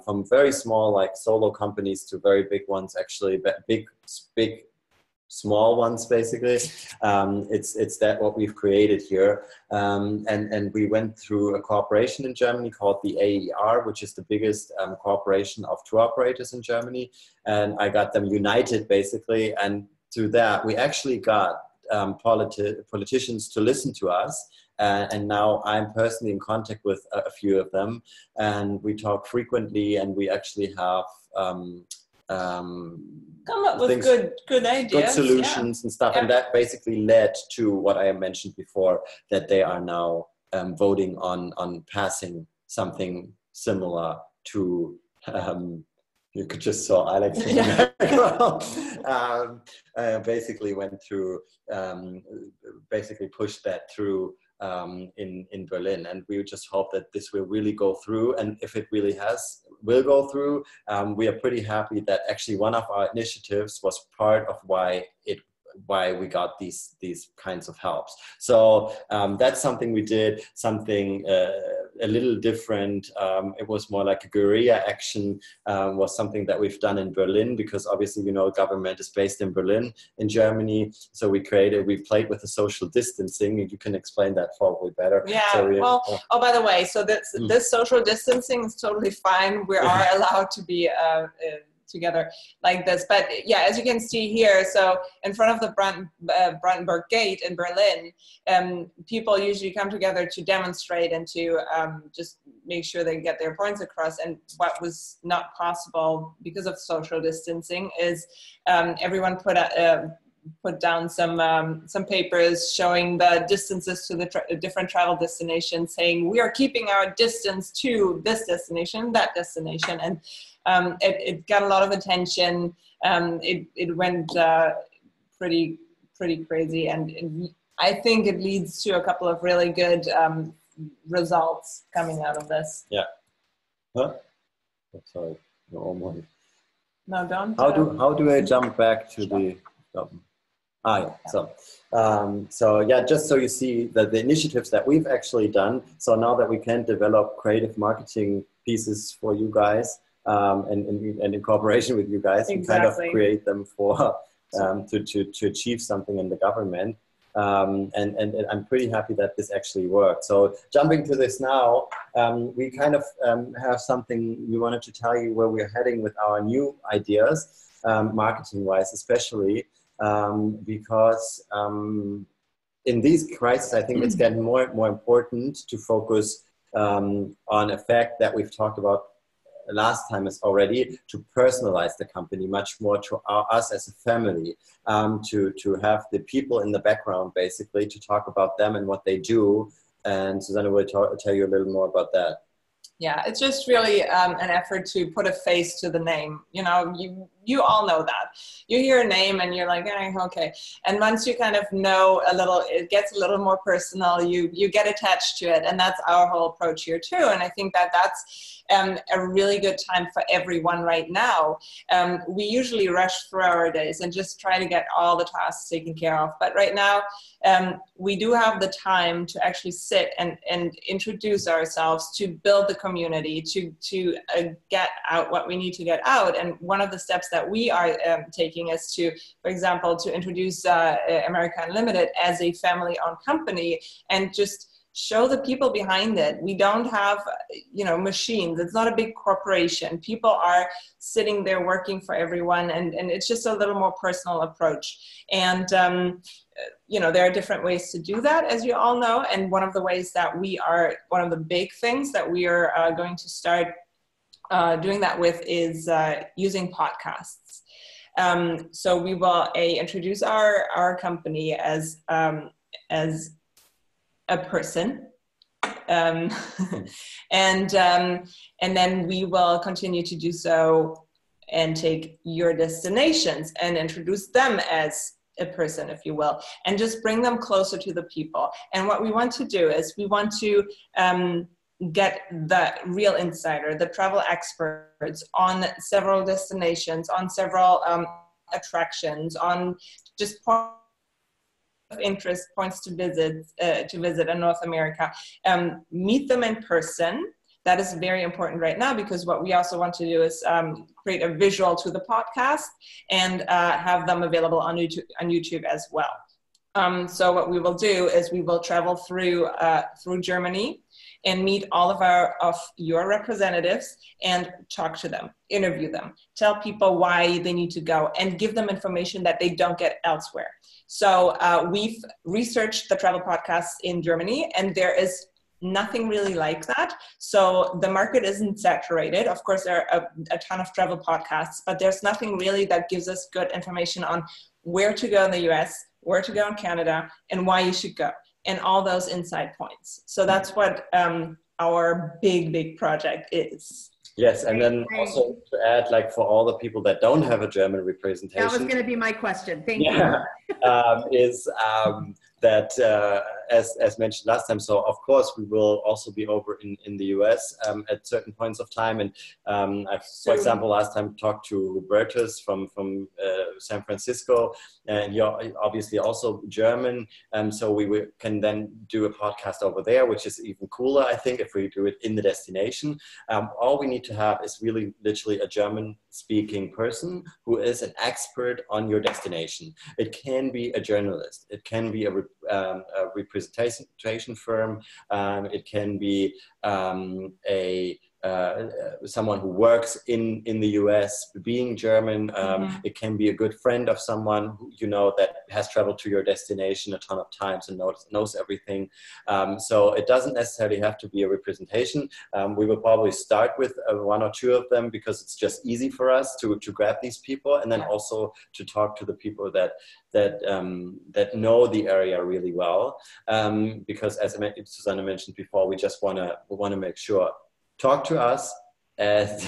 from very small like solo companies to very big ones, actually, big small ones, basically. It's that what we've created here. And we went through a cooperation in Germany called the AER, which is the biggest cooperation of tour operators in Germany. And I got them united, basically. And through that, we actually got politicians to listen to us. And now I'm personally in contact with a few of them. And we talk frequently, and we actually have come up with good ideas, good solutions and stuff. And that basically led to what I mentioned before, that they are now voting on passing something similar to, you could just saw Alex in the background. Basically went through, basically pushed that through in Berlin, and we just hope that this will really go through. And if it really will go through, we are pretty happy that actually one of our initiatives was part of why we got these kinds of helps. So that's something we did, something a little different. It was more like a guerrilla action, was something that we've done in Berlin, because obviously, government is based in Berlin, in Germany. So we played with the social distancing, and you can explain that probably better. Yeah, so oh, by the way, so this social distancing is totally fine. We are allowed to be together like this. But yeah, as you can see here, so in front of the Brandenburg Gate in Berlin, people usually come together to demonstrate and to just make sure they get their points across. And what was not possible because of social distancing is everyone put down some papers showing the distances to the different travel destinations, saying we are keeping our distance to this destination, that destination, and it got a lot of attention. It went pretty crazy, and I think it leads to a couple of really good results coming out of this. Yeah. Huh? Sorry. No more. No, don't. How do I jump back to the? Yeah. So yeah, just so you see that the initiatives that we've actually done. So now that we can develop creative marketing pieces for you guys, and in cooperation with you guys, we kind of create them for to achieve something in the government. And I'm pretty happy that this actually worked. So jumping to this now, we kind of have something we wanted to tell you where we're heading with our new ideas, marketing-wise especially. Because in these crises, I think it's getting more and more important to focus on a fact that we've talked about last time is already to personalize the company much more to us as a family, to have the people in the background basically to talk about them and what they do. And Susanne will tell you a little more about that. Yeah, it's just really an effort to put a face to the name. You know, you all know that. You hear a name and you're like, okay. And once you kind of know a little, it gets a little more personal. You get attached to it, and that's our whole approach here too. And I think that that's a really good time for everyone right now. We usually rush through our days and just try to get all the tasks taken care of. But right now, we do have the time to actually sit and introduce ourselves, to build the community, to get out what we need to get out. And one of the steps that we are taking is to, for example, to introduce America Unlimited as a family-owned company and just show the people behind it. We don't have, machines. It's not a big corporation. People are sitting there working for everyone, and it's just a little more personal approach. And, there are different ways to do that, as you all know. And one of the ways that one of the big things that we are going to start doing that with is using podcasts. So we will introduce our company as a person, and then we will continue to do so and take your destinations and introduce them as a person, if you will, and just bring them closer to the people. And what we want to do is we want to get the real insider, the travel experts on several destinations, on several attractions, on just points of interest, points to visit in North America. Meet them in person. That is very important right now, because what we also want to do is create a visual to the podcast and have them available on YouTube as well. So what we will do is we will travel through Germany and meet all of your representatives and talk to them, interview them, tell people why they need to go, and give them information that they don't get elsewhere. So we've researched the travel podcasts in Germany, and there is nothing really like that. So the market isn't saturated. Of course, there are a ton of travel podcasts, but there's nothing really that gives us good information on where to go in the US, where to go in Canada, and why you should go, and all those inside points. So that's what our big project is. Yes, and then also to add, like, for all the people that don't have a German representation. That was going to be my question. Thank you. Is that, as mentioned last time, so of course we will also be over in the US at certain points of time. And for example, last time talked to Hubertus from San Francisco, and you're obviously also German. So we can then do a podcast over there, which is even cooler, I think, if we do it in the destination. All we need to have is really literally a German speaking person who is an expert on your destination. It can be a journalist, it can be a representation firm, it can be a someone who works in the US, being German. It can be a good friend of someone who, you know, that has traveled to your destination a ton of times and knows everything. So it doesn't necessarily have to be a representation. We will probably start with one or two of them because it's just easy for us to grab these people, and then also to talk to the people that know the area really well. Because as Susanne mentioned before, we just want to make sure, talk to us. As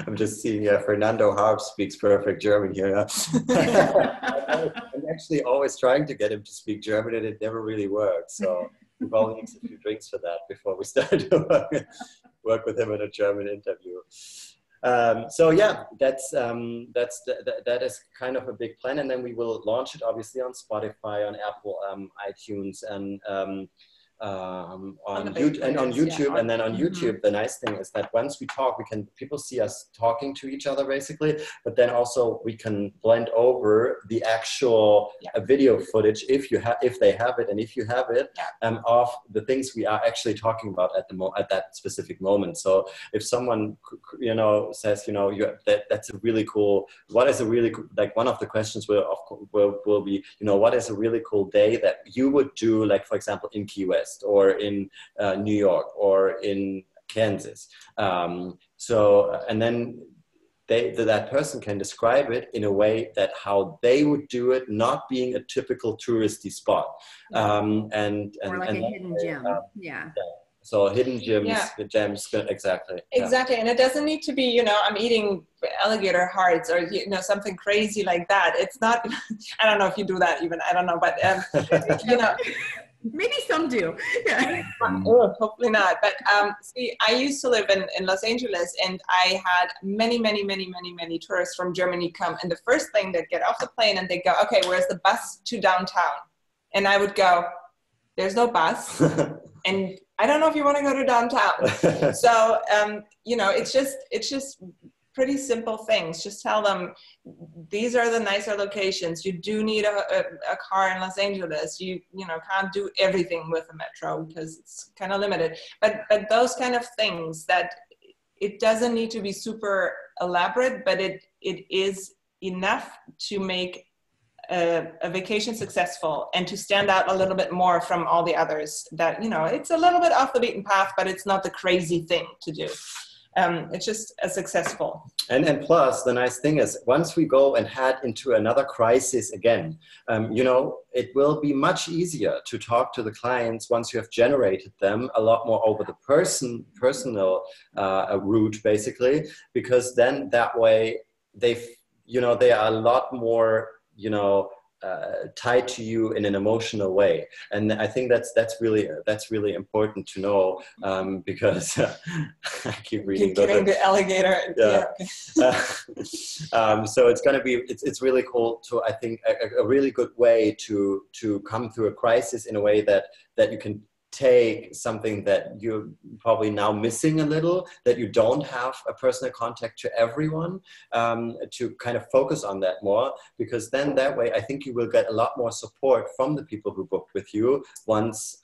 I'm just seeing here, Fernando Harp speaks perfect German here. I'm actually always trying to get him to speak German, and it never really works. So we probably need a few drinks for that before we start to work with him in a German interview. So yeah, that is kind of a big plan, and then we will launch it obviously on Spotify, on Apple, iTunes, and on YouTube. Yeah. And then on YouTube, the nice thing is that once we talk, people see us talking to each other basically, but then also we can blend over the actual video footage if they have it, and if you have it, of the things we are actually talking about at that specific moment. So if someone, you know, says, you know, that's a really cool, what is a really cool, like one of the questions will be, you know, what is a really cool day that you would do, like for example in Key West, or in New York, or in Kansas. And then that person can describe it in a way that how they would do it, not being a typical touristy spot. Or like a hidden gem. So hidden gems, exactly. Exactly, and it doesn't need to be, you know, I'm eating alligator hearts or, you know, something crazy like that. It's not, I don't know if you do that even, I don't know, but, you know. Maybe some do. Yeah. Hopefully not. But see, I used to live in Los Angeles, and I had many tourists from Germany come. And the first thing, they'd get off the plane and they'd go, okay, where's the bus to downtown? And I would go, there's no bus. And I don't know if you want to go to downtown. So, you know, it's just pretty simple things. Just tell them, these are the nicer locations. You do need a car in Los Angeles. You know, can't do everything with the metro because it's kind of limited. But those kind of things, that it doesn't need to be super elaborate, but it is enough to make a vacation successful and to stand out a little bit more from all the others. That, you know, it's a little bit off the beaten path, but it's not the crazy thing to do. It's just as successful. And plus, the nice thing is, once we go and head into another crisis again, you know, it will be much easier to talk to the clients once you have generated them a lot more over the personal route, basically, because then that way they are a lot more, you know, tied to you in an emotional way. And I think that's really important to know, because I keep reading the alligator. So it's going to be, it's really cool to, I think, a really good way to come through a crisis in a way that you can take something that you're probably now missing a little, that you don't have a personal contact to everyone, to kind of focus on that more, because then that way I think you will get a lot more support from the people who booked with you once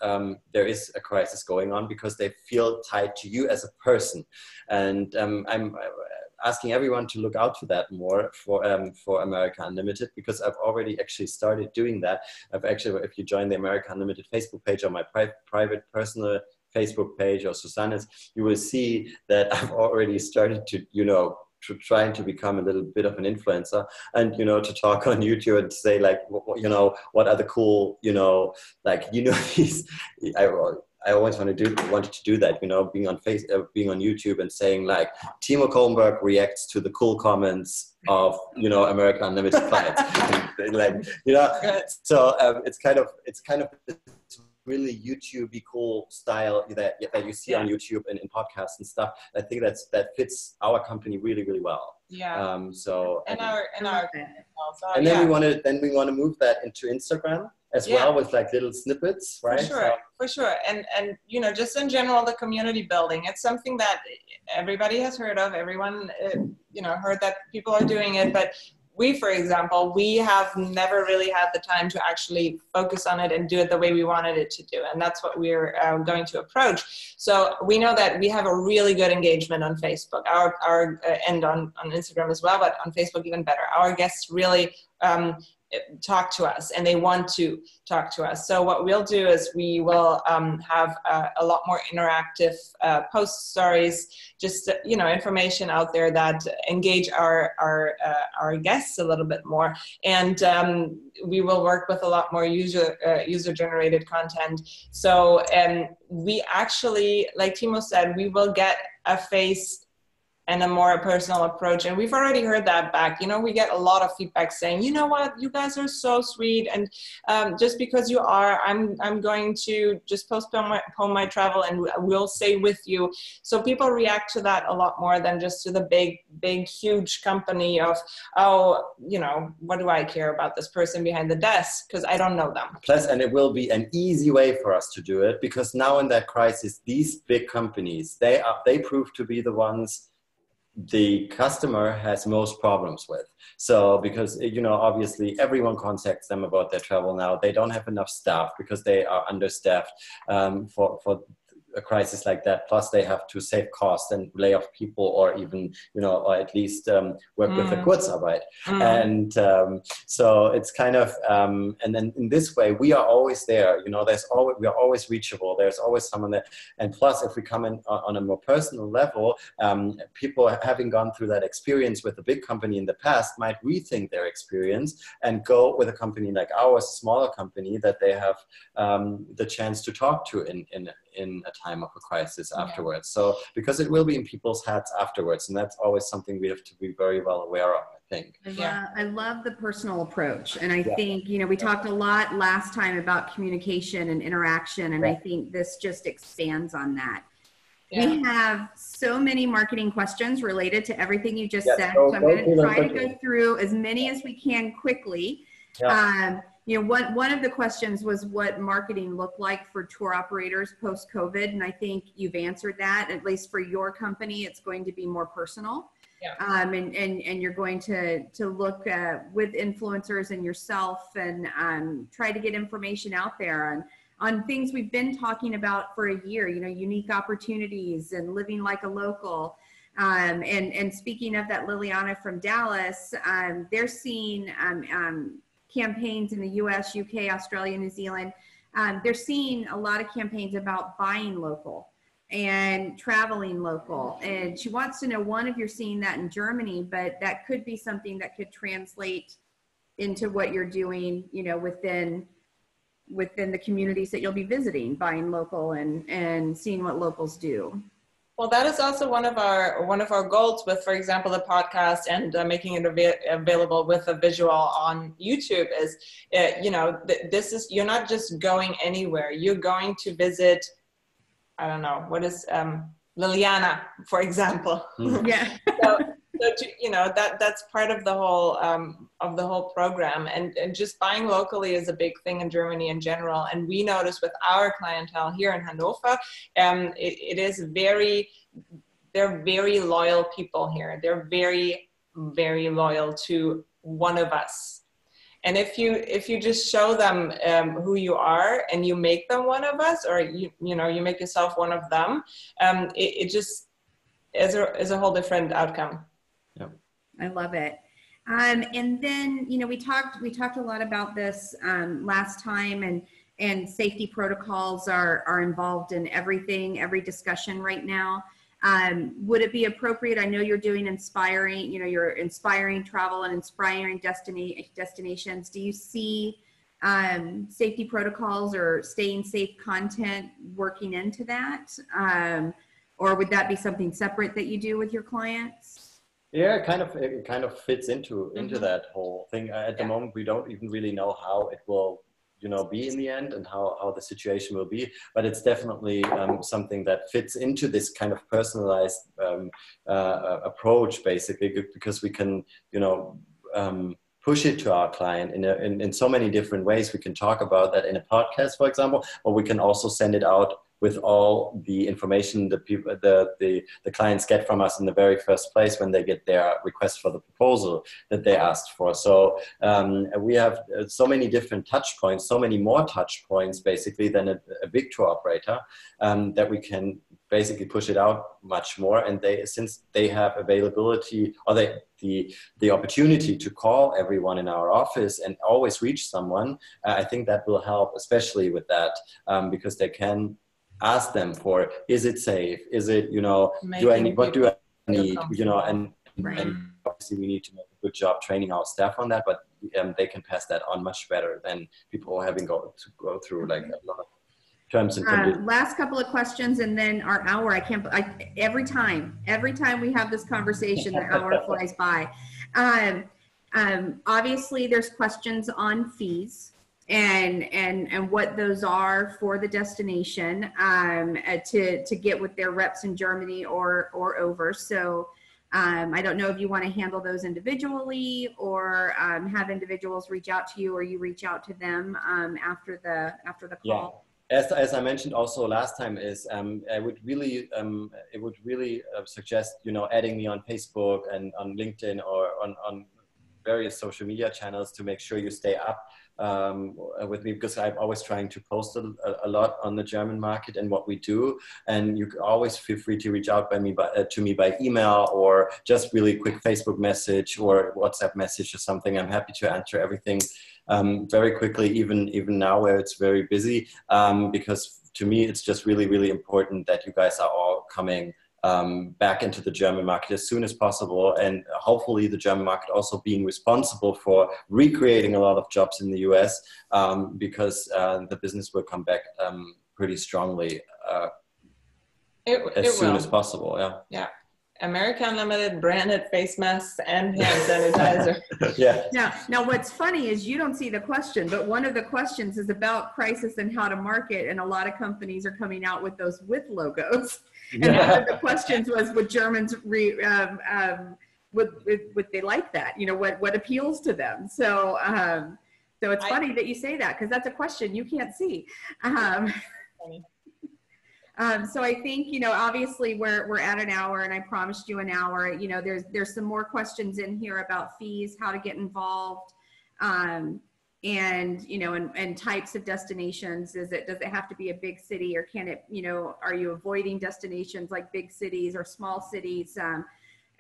there is a crisis going on, because they feel tied to you as a person. And I'm asking everyone to look out for that more for America Unlimited, because I've already actually started doing that. I've actually, if you join the America Unlimited Facebook page or my private personal Facebook page or Susanne's, you will see that I've already started to, you know, trying to become a little bit of an influencer, and, you know, to talk on YouTube and say, like, you know, what are the cool, you know, like, you know, these, I always wanted to do that, you know, being on YouTube and saying, like, Timo Kohlenberg reacts to the cool comments of, you know, America Unlimited clients, like, you know. So it's kind of this really YouTube-y cool style that you see on YouTube and in podcasts and stuff. I think that fits our company really, really well. Yeah. And then we want to move that into Instagram as well, with like little snippets, right? For sure. And you know, just in general, the community building, it's something that everybody has heard of. Everyone, you know, heard that people are doing it, but we, for example, we have never really had the time to actually focus on it and do it the way we wanted it to do. And that's what we're going to approach. So we know that we have a really good engagement on Facebook, and on Instagram as well, but on Facebook even better. Our guests really talk to us, and they want to talk to us. So what we'll do is we will have a lot more interactive post stories, just information out there that engage our guests a little bit more, and we will work with a lot more user generated content. So we actually, like Timo said, we will get a face and a more personal approach. And we've already heard that back. We get a lot of feedback saying, you know what, you guys are so sweet. And just because you are, I'm going to just postpone my travel and we'll stay with you. So people react to that a lot more than just to the big, huge company of, what do I care about this person behind the desk? Because I don't know them. Plus, and it will be an easy way for us to do it, because now in that crisis, these big companies, they prove to be the ones the customer has most problems with. So because, obviously everyone contacts them about their travel now. They don't have enough staff because they are understaffed for a crisis like that. Plus they have to save costs and lay off people, or even, or at least work with a Kurzarbeit. And so it's kind of, and then in this way, we are always there. We are always reachable. There's always someone there. And plus, if we come in on a more personal level, people having gone through that experience with a big company in the past might rethink their experience and go with a company like ours, a smaller company that they have the chance to talk to in a time of a crisis afterwards. So because it will be in people's heads afterwards, and that's always something we have to be very well aware of, I think. I love the personal approach. And I think, we talked a lot last time about communication and interaction, and I think this just expands on that. We have so many marketing questions related to everything you just said. So I'm going to try to go through as many as we can quickly. One of the questions was what marketing looked like for tour operators post-COVID, and I think you've answered that. At least for your company, it's going to be more personal, and you're going to look with influencers and yourself and try to get information out there on things we've been talking about for a year. Unique opportunities and living like a local. And speaking of that, Liliana from Dallas, they're seeing campaigns in the US, UK, Australia, New Zealand. They're seeing a lot of campaigns about buying local and traveling local. And she wants to know, one, if you're seeing that in Germany, but that could be something that could translate into what you're doing, within the communities that you'll be visiting, buying local and seeing what locals do. Well, that is also one of our goals with, for example, the podcast and making it available with a visual on YouTube is, this is, you're not just going anywhere. You're going to visit, I don't know, what is Liliana, for example. Yeah. That's part of the whole program, and just buying locally is a big thing in Germany in general. And we notice with our clientele here in Hannover, they're very loyal people here. They're very, very loyal to one of us. And if you just show them who you are and you make them one of us, or you make yourself one of them, it just is a whole different outcome. Yeah, I love it. And then, we talked a lot about this last time, and safety protocols are involved in every discussion right now. Would it be appropriate? I know you're doing inspiring, you're inspiring travel and inspiring destinations. Do you see safety protocols or staying safe content working into that? Or would that be something separate that you do with your clients? Yeah, it kind of fits into that whole thing. At the moment, we don't even really know how it will, be in the end, and how the situation will be. But it's definitely something that fits into this kind of personalized approach, basically, because we can, push it to our client in so many different ways. We can talk about that in a podcast, for example, or we can also send it out with all the information the people, the clients get from us in the very first place when they get their request for the proposal that they asked for. So we have so many different touch points, so many more touch points basically than a big tour operator, that we can basically push it out much more. And since they have availability, or the opportunity to call everyone in our office and always reach someone, I think that will help, especially with that, because they can ask them for, is it safe? Is it, you know, what do I need? You know, and obviously we need to make a good job training our staff on that, but they can pass that on much better than people having to go through like a lot of terms and conditions. Last couple of questions and then our hour. Every time we have this conversation, the hour flies by. Obviously there's questions on fees and what those are for the destination to get with their reps in Germany or over. So I don't know if you want to handle those individually or have individuals reach out to you, or you reach out to them after the call. Yeah. As I mentioned also last time, is I would really suggest, you know, adding me on Facebook and on LinkedIn or on various social media channels to make sure you stay up with me, because I'm always trying to post a lot on the German market and what we do. And you can always feel free to reach out to me by email, or just really quick Facebook message or WhatsApp message or something. I'm happy to answer everything very quickly, even now where it's very busy, because to me it's just really important that you guys are all coming back into the German market as soon as possible, and hopefully the German market also being responsible for recreating a lot of jobs in the US, because the business will come back pretty strongly as soon as possible. Yeah. America Unlimited branded face masks and hand sanitizer. Yeah. Now what's funny is you don't see the question, but one of the questions is about crisis and how to market, and a lot of companies are coming out with those with logos. And one of the questions was, would Germans would they like that? You know, what appeals to them? So so it's funny that you say that, because that's a question you can't see. So I think, you know, obviously we're at an hour, and I promised you an hour. You know, there's some more questions in here about fees, how to get involved, and you know, and types of destinations. Does it have to be a big city, or can it, you know, are you avoiding destinations like big cities or small cities? So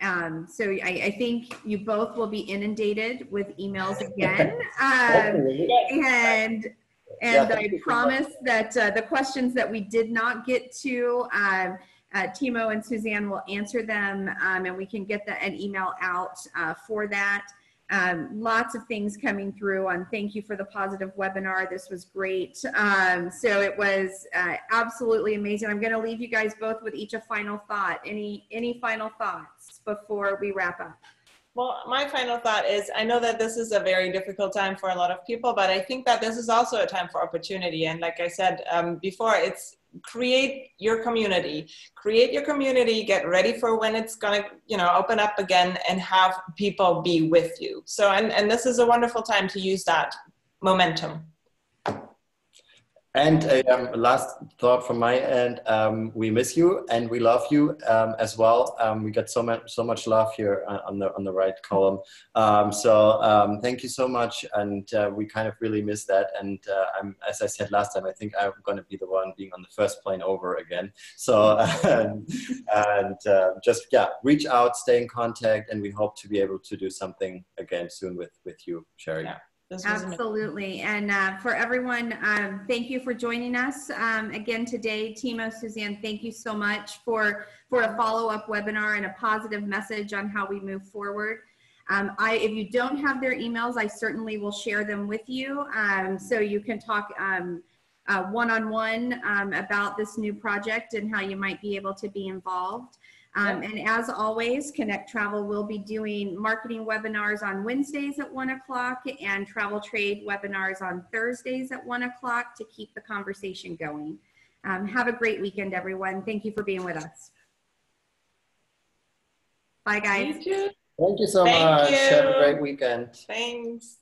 I think you both will be inundated with emails again, and I promise that the questions that we did not get to, Timo and Susanne will answer them, and we can get an email out for that. Lots of things coming through on thank you for the positive webinar. This was great. So it was absolutely amazing. I'm going to leave you guys both with each a final thought. Any final thoughts before we wrap up? Well, my final thought is, I know that this is a very difficult time for a lot of people, but I think that this is also a time for opportunity. And like I said before, it's create your community, get ready for when it's going to, you know, open up again, and have people be with you. So, and this is a wonderful time to use that momentum. And last thought from my end, we miss you and we love you as well. We got so much love here on the right column. So thank you so much, and we kind of really miss that. And as I said last time, I think I'm going to be the one being on the first plane over again. So just reach out, stay in contact, and we hope to be able to do something again soon with you, Sherry. Yeah. Absolutely. And for everyone, thank you for joining us again today. Timo, Susanne, thank you so much for a follow-up webinar and a positive message on how we move forward. If you don't have their emails, I certainly will share them with you, so you can talk one-on-one about this new project and how you might be able to be involved. And as always, Connect Travel will be doing marketing webinars on Wednesdays at 1 o'clock and travel trade webinars on Thursdays at 1 o'clock to keep the conversation going. Have a great weekend, everyone. Thank you for being with us. Bye, guys. Thank you. Thank you so much. You. Have a great weekend. Thanks.